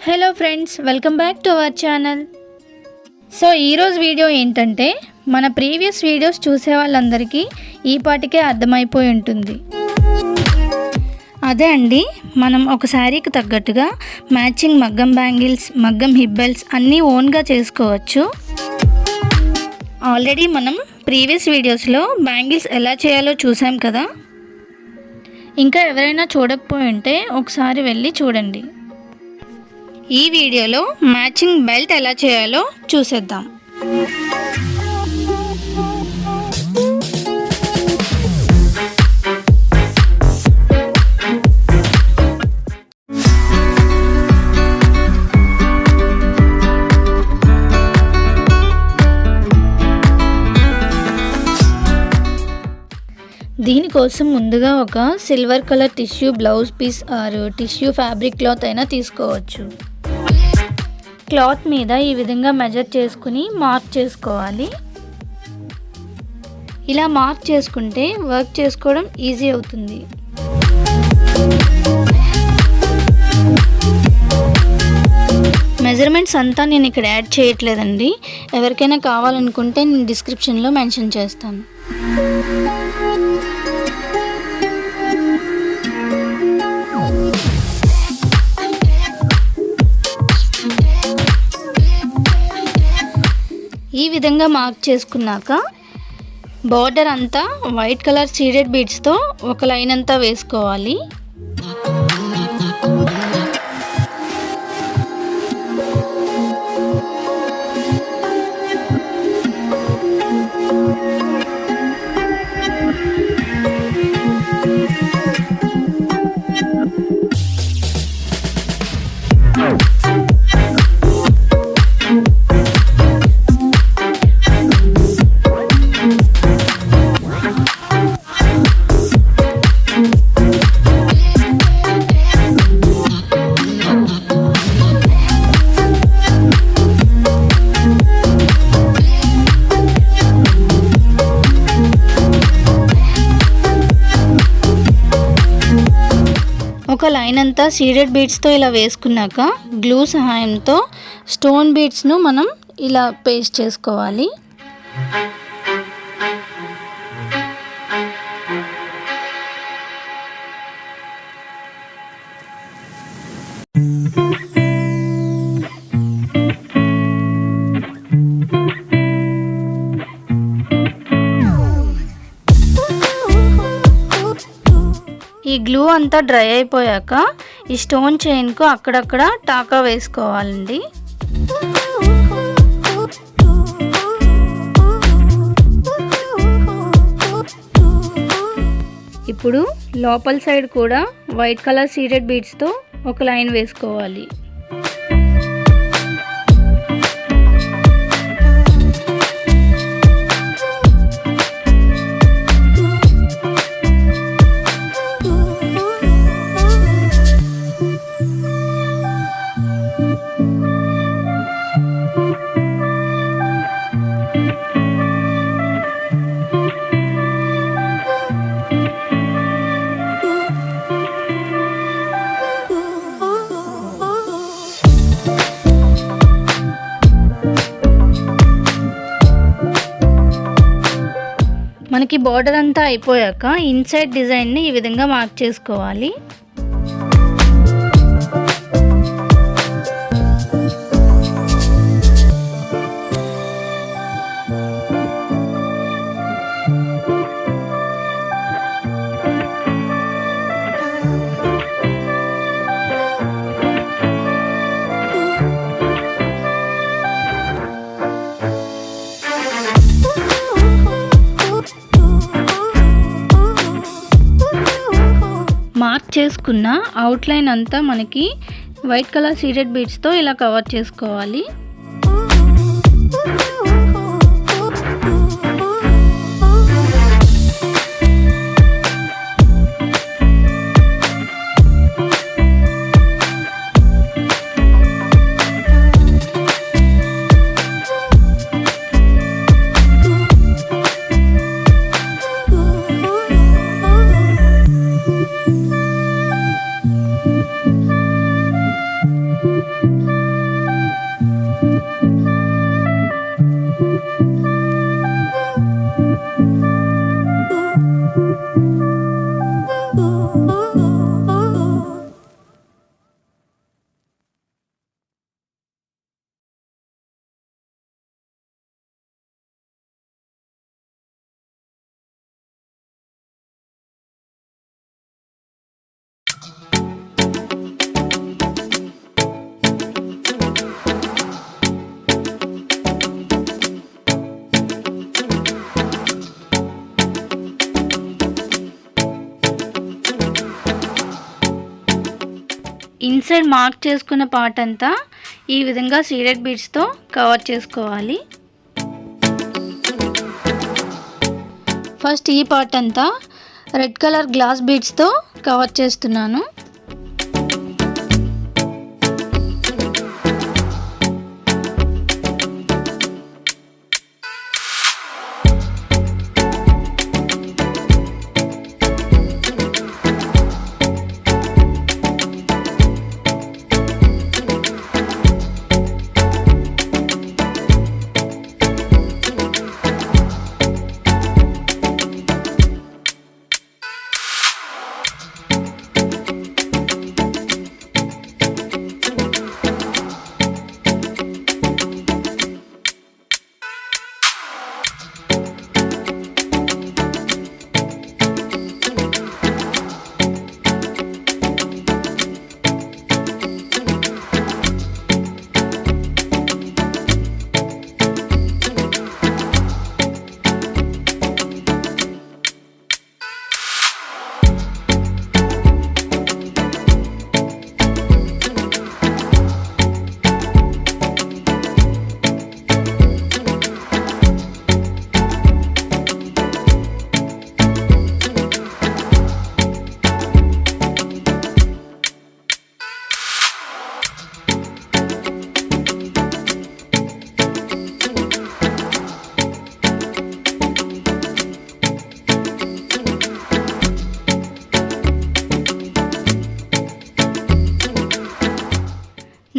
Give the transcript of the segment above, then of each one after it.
Hello friends, welcome back to our channel. So ఈరోజు video ఏంటంటే, మన ప్రీవియస్ వీడియోస్ చూసే వాళ్ళందరికీ ఈ పాటికే అర్థమైపోయి ఉంటుంది. అదే అండి, మనం ఒక శారీకి తగ్గట్టుగా మ్యాచింగ్ మగ్గం బ్యాంగిల్స్, మగ్గం హిప్ బెల్ట్స్ అన్నీ ఓన్గా చేసుకోవచ్చు. ఆల్రెడీ మనం ప్రీవియస్ వీడియోస్లో బ్యాంగిల్స్ ఎలా చేయాలో చూసాం కదా. ఇంకా ఎవరైనా చూడకపోయి ఉంటే ఒకసారి వెళ్ళి చూడండి. ఈ వీడియోలో మ్యాచింగ్ బెల్ట్ ఎలా చేయాలో చూసేద్దాం. దీనికోసం ముందుగా ఒక silver colour tissue blouse piece or tissue fabric cloth అయినా తీసుకోవచ్చు. క్లాత్ మీద ఈ విధంగా మెజర్ చేసుకుని మార్క్ చేసుకోవాలి. ఇలా మార్క్ చేసుకుంటే వర్క్ చేసుకోవడం ఈజీ అవుతుంది. మెజర్మెంట్స్ అంతా నేను ఇక్కడ యాడ్ చేయట్లేదండి. ఎవరికైనా కావాలనుకుంటే నేను డిస్క్రిప్షన్లో మెన్షన్ చేస్తాను. ఈ విధంగా మార్క్ చేసుకున్నాక బార్డర్ అంతా వైట్ కలర్ సీడెడ్ బీడ్స్తో ఒక లైన్ అంతా వేసుకోవాలి. ఒక లైన్ అంతా సీడెడ్ బీడ్స్తో ఇలా వేసుకున్నాక గ్లూ సహాయంతో స్టోన్ బీడ్స్ను మనం ఇలా పేస్ట్ చేసుకోవాలి. ఈ గ్లూ అంతా డ్రై అయిపోయాక ఈ స్టోన్ చైన్కు అక్కడక్కడ టాకా వేసుకోవాలండి. ఇప్పుడు లోపల సైడ్ కూడా వైట్ కలర్ సీడెడ్ బీడ్స్తో ఒక లైన్ వేసుకోవాలి. మనకి బార్డర్ అంతా అయిపోయాక ఇన్సైడ్ డిజైన్ని ఈ విధంగా మార్క్ చేసుకోవాలి. మార్క్ చేసుకున్న అవుట్లైన్ అంతా మనకి వైట్ కలర్ సీడెడ్ బీడ్స్తో ఇలా కవర్ చేసుకోవాలి. సైడ్ మార్క్ చేసుకున్న పార్ట్ అంతా ఈ విధంగా సీడెడ్ బీడ్స్తో కవర్ చేసుకోవాలి. ఫస్ట్ ఈ పార్ట్ అంతా రెడ్ కలర్ గ్లాస్ బీడ్స్తో కవర్ చేస్తున్నాను.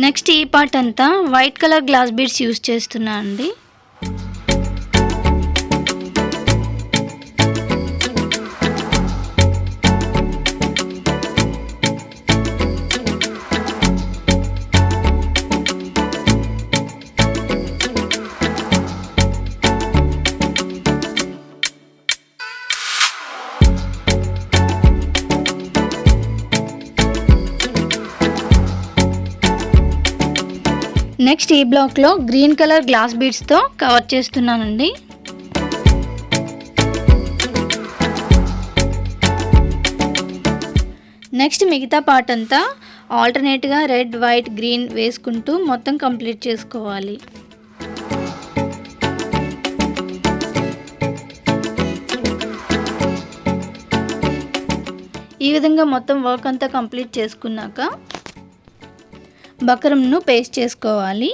నెక్స్ట్ ఈ పార్ట్ అంతా white colour glass beads use చేస్తున్నా అండి. నెక్స్ట్ ఈ బ్లాక్లో గ్రీన్ కలర్ గ్లాస్ బీడ్స్తో కవర్ చేస్తున్నానండి. నెక్స్ట్ మిగతా పార్ట్ అంతా ఆల్టర్నేట్గా రెడ్, వైట్, గ్రీన్ వేసుకుంటూ మొత్తం కంప్లీట్ చేసుకోవాలి. ఈ విధంగా మొత్తం వర్క్ అంతా కంప్లీట్ చేసుకున్నాక బక్రంను పేస్ట్ చేసుకోవాలి.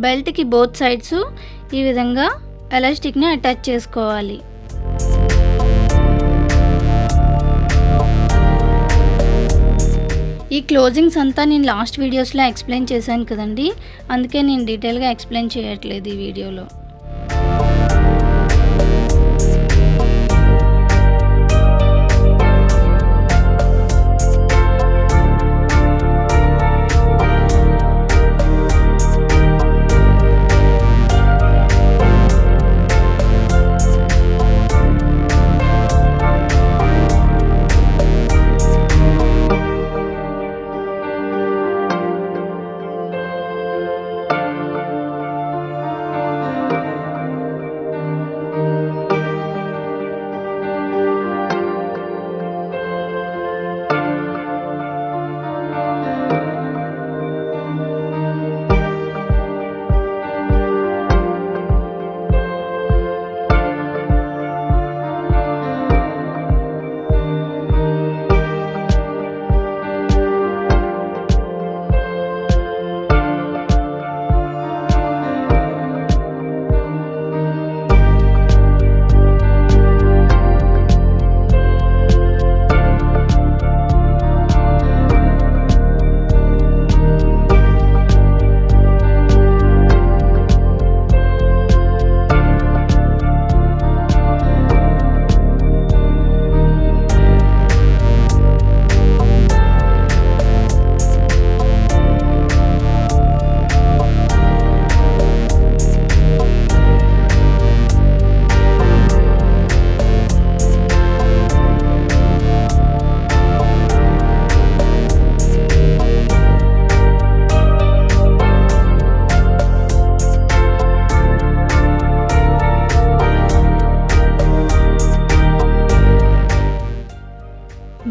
బెల్ట్కి బోత్ సైడ్స్ ఈ విధంగా ఎలాస్టిక్ని అటాచ్ చేసుకోవాలి. ఈ క్లోజింగ్స్ అంతా నేను లాస్ట్ వీడియోస్లో ఎక్స్ప్లెయిన్ చేశాను కదండి, అందుకే నేను డీటెయిల్గా ఎక్స్ప్లెయిన్ చేయట్లేదు ఈ వీడియోలో.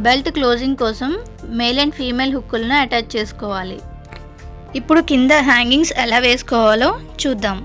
బెల్ట్ క్లోజింగ్ కోసం మేల్ అండ్ ఫీమేల్ హుక్కులను అటాచ్ చేసుకోవాలి. ఇప్పుడు కింద హ్యాంగింగ్స్ ఎలా వేసుకోవాలో చూద్దాం.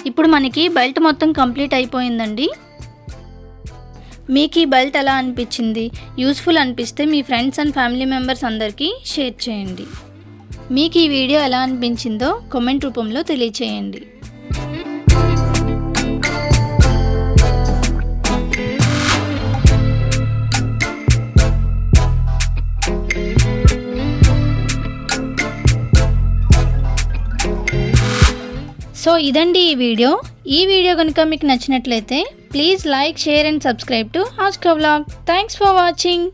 ఇప్పుడు మనకి బెల్ట్ మొత్తం కంప్లీట్ అయిపోయిందండి. మీకు ఈ బెల్ట్ ఎలా అనిపించింది? యూస్ఫుల్ అనిపిస్తే మీ ఫ్రెండ్స్ అండ్ ఫ్యామిలీ మెంబర్స్ అందరికీ షేర్ చేయండి. మీకు ఈ వీడియో ఎలా అనిపించిందో కామెంట్ రూపంలో తెలియచేయండి. సో ఇదండి ఈ వీడియో కనుక మీకు నచ్చినట్లయితే please like, share and subscribe to ajkavlog. Thanks for watching.